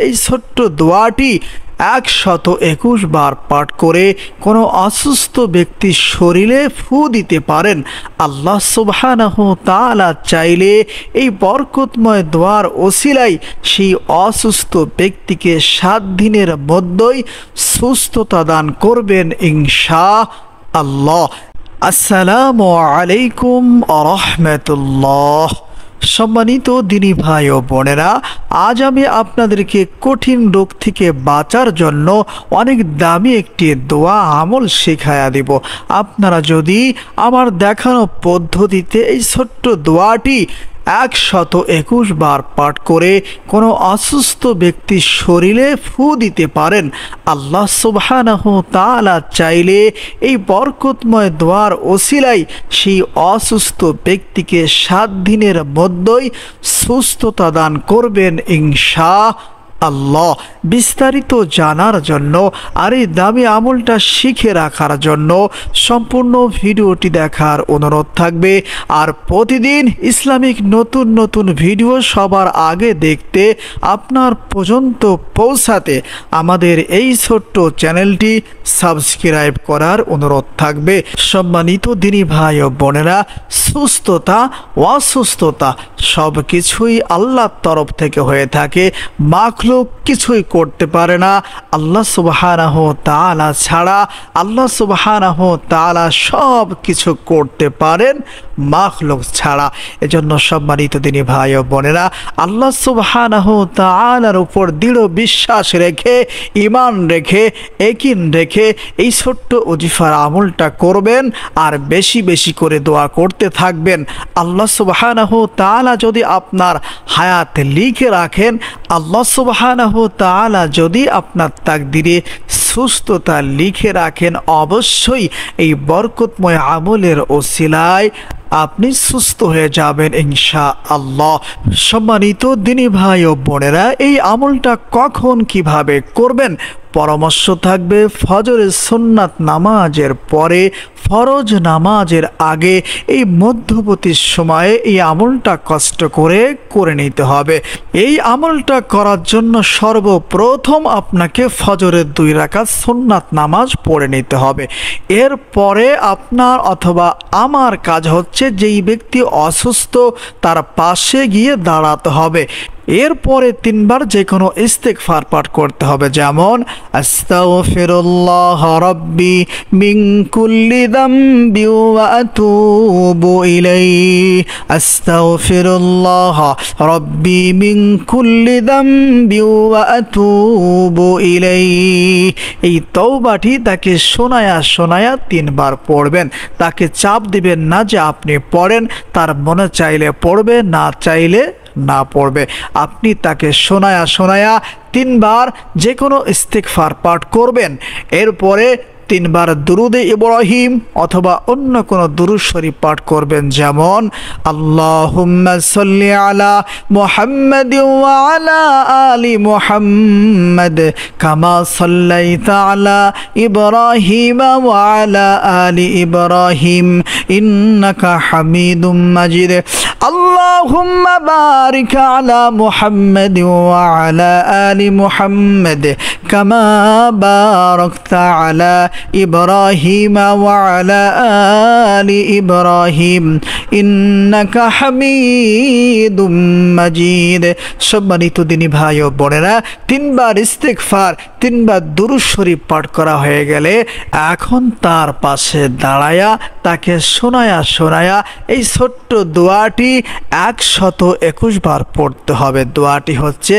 এই ছোট্ট দোয়াটি 121 বার পাঠ করে কোনো অসুস্থ ব্যক্তির শরীরে ফু দিতে পারেন। আল্লাহ সুবহানাহু তাআলা চাইলে এই বরকতময় দোয়ার ওসিলায় সেই অসুস্থ ব্যক্তিকে 7 দিনের মধ্যেই সুস্থতা দান করবেন ইনশাআল্লাহ। আসসালামু আলাইকুম ওয়া রাহমাতুল্লাহ। সম্মানিত দিনী ভাই ও বোনেরা, আজ আমি আপনাদেরকে কঠিন রোগ থেকে বাঁচার জন্য অনেক দামি একটি দোয়া আমল শেখায়া দিব। আপনারা যদি আমার দেখানো পদ্ধতিতে এই ছোট্ট দোয়াটি 121 বার পাঠ করে কোনো অসুস্থ ব্যক্তির শরীরে ফু দিতে পারেন, আল্লাহ সুবহানাহু তাআলা চাইলে এই বরকতময় দোয়ার ওসিলায় সেই অসুস্থ ব্যক্তিকে 7 দিনের মধ্যেই সুস্থতা দান করবেন ইনশাআল্লাহ। বিস্তারিত জানার জন্য আর এই দামি আমলটা শিখে রাখার জন্য সম্পূর্ণ ভিডিওটি দেখার অনুরোধ থাকবে। আর প্রতিদিন ইসলামিক নতুন নতুন ভিডিও সবার আগে দেখতে আপনার পর্যন্ত পৌঁছাতে আমাদের এই ছোট্ট চ্যানেলটি সাবস্ক্রাইব করার অনুরোধ থাকবে। সম্মানিত দিনী ভাই ও বোনেরা, সুস্থতা অসুস্থতা সব কিছুই আল্লাহর তরফ থেকে হয়ে থাকে। মাখলুক কিছুই করতে পারে না আল্লাহ সুবহানাহু তাআলা ছাড়া। আল্লাহ সুবহানাহু তাআলা সব কিছু করতে পারেন মাখলুক ছাড়া। এজন্য সম্মানিত দিনী ভাই ও বোনেরা, আল্লাহ সুবহানাহু তাআলার উপর দৃঢ় বিশ্বাস রেখে, ঈমান রেখে, ইয়াকিন রেখে এই ছোট্ট ওজিফার আমলটা করবেন আর বেশি বেশি করে দোয়া করতে থাকবেন। আল্লাহ সুবহানাহু তাআলা যদি আপনার হায়াত লিখে রাখেন, আল্লাহ সুবহানাহু তাআলা যদি আপনার তাকদিরে সুস্থতা লিখে রাখেন, অবশ্যই এই বরকতময় আমলের ওসিলায় আপনি সুস্থ হয়ে যাবেন ইনশাআল্লাহ। সম্মানিত দিনী ভাই ও বোনেরা, এই আমলটা কখন কিভাবে করবেন পরামর্শ থাকবে ফজরের সুন্নাত নামাজের পরে, ফরজ নামাজের আগে, এই মধ্যবর্তী সময়ে এই আমলটা কষ্ট করে নিতে হবে। এই আমলটা করার জন্য সর্বপ্রথম আপনাকে ফজরের 2 রাকাত সুন্নাত নামাজ পড়ে নিতে হবে। এরপরে আপনার অথবা আমার কাজ হচ্ছে যেই ব্যক্তি অসুস্থ তার পাশে গিয়ে দাঁড়াতে হবে। এরপরে 3 বার যে কোনো ইস্তিগফার পাঠ করতে হবে, যেমন আস্তাগফিরুল্লাহ রাব্বি মিন কুল্লি যামবি ওয়া আতুবু ইলাইহি, আস্তাগফিরুল্লাহ রাব্বি মিন কুল্লি যামবি ওয়া আতুবু ইলাইহি। এই তওবাটি তাকে শোনায়া 3 বার পড়বেন। তাকে চাপ দিবেন না যে আপনি পড়েন, তার মনে চাইলে পড়বে, না চাইলে না পড়বে। আপনি তাকে শোনায়া 3 বার যে কোনো ইস্তিগফার পাঠ করবেন। এরপরে 3 বার দুরুদে ইব্রাহিম অথবা অন্য কোনো দুরূদ শরীফ পাঠ করবেন, যেমন আল্লাহুম্মা সাল্লি আলা মুহাম্মাদ ওয়া আলা আলি মুহাম্মাদ কামা সাল্লাইতা আলা ইব্রাহিম ওয়া আলা আলি ইব্রাহিম ইন্নাকা হামিদুম মাজিদ। আল্লাহুম্মা বারিক আলা মুহাম্মাদ ওয়া আলা আলি মুহাম্মাদ কামা বারাকতা আলা ইব্রাহিম ওয়া আলা আলি ইব্রাহিম ইন্নাকা হামিদুম মাজিদ। সম্মানিত দিনী ভাই ও বোনেরা, 3 বার ইস্তিগফার, 3 বার দুরূদ শরীফ পাঠ করা হয়ে গেলে এখন তার পাশে দাঁড়ায়া তাকে শোনায়া এই ছোট্ট দোয়াটি 121 বার পড়তে হবে। দোয়াটি হচ্ছে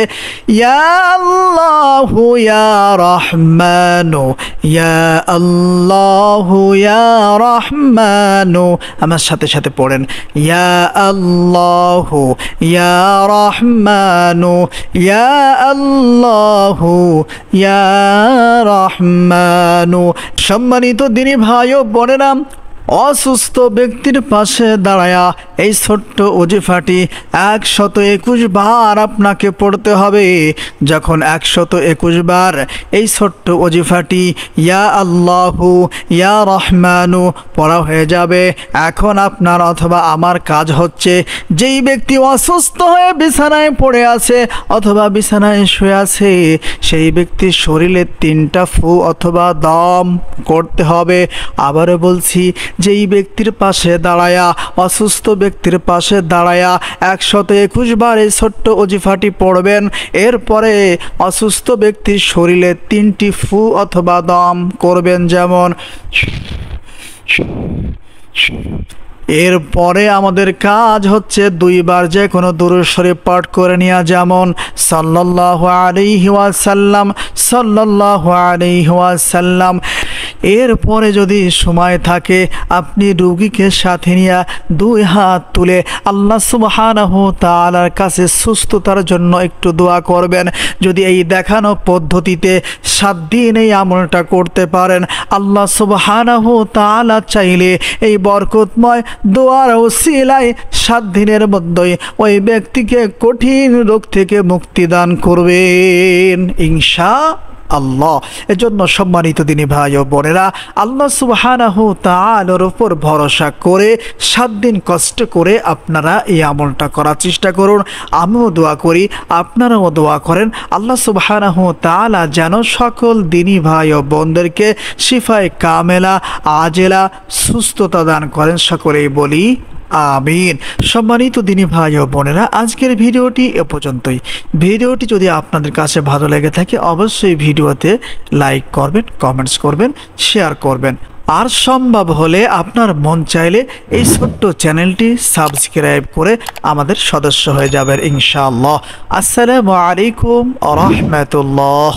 ইয়া আল্লাহু ইয়া রহমানু, ইয়া আল্লাহু ইয়া রহমানু। আমার সাথে সাথে পড়েন, ইয়া আল্লাহু ইয়া রহমানু, ইয়া আল্লাহু ইয়া রহমানু। সম্মানিত দিনী ভাই ও বোনেরা, অসুস্থ ব্যক্তির পাশে দাঁড়ায়া এই ছোট্ট ওজিফাটি 121 বার আপনাকে পড়তে হবে। যখন 121 বার এই ছোট্ট ওজিফাটি ইয়া আল্লাহু ইয়া রহমানু পড়া হয়ে যাবে, এখন আপনার অথবা আমার কাজ হচ্ছে, যেই ব্যক্তি অসুস্থ হয়ে বিছানায় পড়ে আছে অথবা বিছানায় শুয়ে আছে, সেই ব্যক্তির শরীরে 3টা ফু অথবা দম করতে হবে। আবারও বলছি, যেই ব্যক্তির পাশে দাঁড়ায়া, অসুস্থ ব্যক্তির পাশে দাঁড়ায়া 121 বার এই ছোট্ট ওজিফাটি পড়বেন। এরপরে অসুস্থ ব্যক্তির শরীরে 3টি ফু অথবা দম করবেন, যেমন এরপরে আমাদের কাজ হচ্ছে 2 বার যে কোনো দুরূদ শরীফ পাঠ করে নেওয়া, যেমন সাল্লাল্লাহু আলাইহি ওয়াসাল্লাম, সাল্লাল্লাহু আলাইহি ওয়াসাল্লাম। এরপরে যদি সময় থাকে আপনি রোগীকে সাথে নিয়ে 2 হাত তুলে আল্লাহ সুবহানাহু তাআলার কাছে সুস্থতার জন্য একটু দোয়া করবেন। যদি এই দেখানো পদ্ধতিতে 7 দিন এই আমলটা করতে পারেন, আল্লাহ সুবহানাহু তাআলা চাইলে এই বরকতময় দোয়ার ওসিলায় 7 দিনের মধ্যেই ওই ব্যক্তিকে কঠিন রোগ থেকে মুক্তি দান করবেন ইনশাআল্লাহ। এজন্য সম্মানিত দিনী ভাই ও বোনেরা, আল্লাহ সুবহানাহু তাআলার উপর ভরসা করে 7 দিন কষ্ট করে আপনারা এই আমলটা করার চেষ্টা করুন। আমিও দোয়া করি, আপনারাও দোয়া করেন, আল্লাহ সুবহানাহু তাআলা যেন সকল দিনী ভাই ও বোনদেরকে শিফায়ে কামেলা আজেলা সুস্থতা দান করেন। সকলেই বলি আমিন। সম্মানিত দিনী ভাই ও বোনেরা, আজকের ভিডিওটি এ পর্যন্তই। ভিডিওটি যদি আপনাদের কাছে ভালো লেগে থাকে অবশ্যই ভিডিওতে লাইক করবেন, কমেন্টস করবেন, শেয়ার করবেন। আর সম্ভব হলে আপনার মন চাইলে এই ছোট্ট চ্যানেলটি সাবস্ক্রাইব করে আমাদের সদস্য হয়ে যাবেন ইনশাআল্লাহ। আসসালামু আলাইকুম ওয়া রাহমাতুল্লাহ।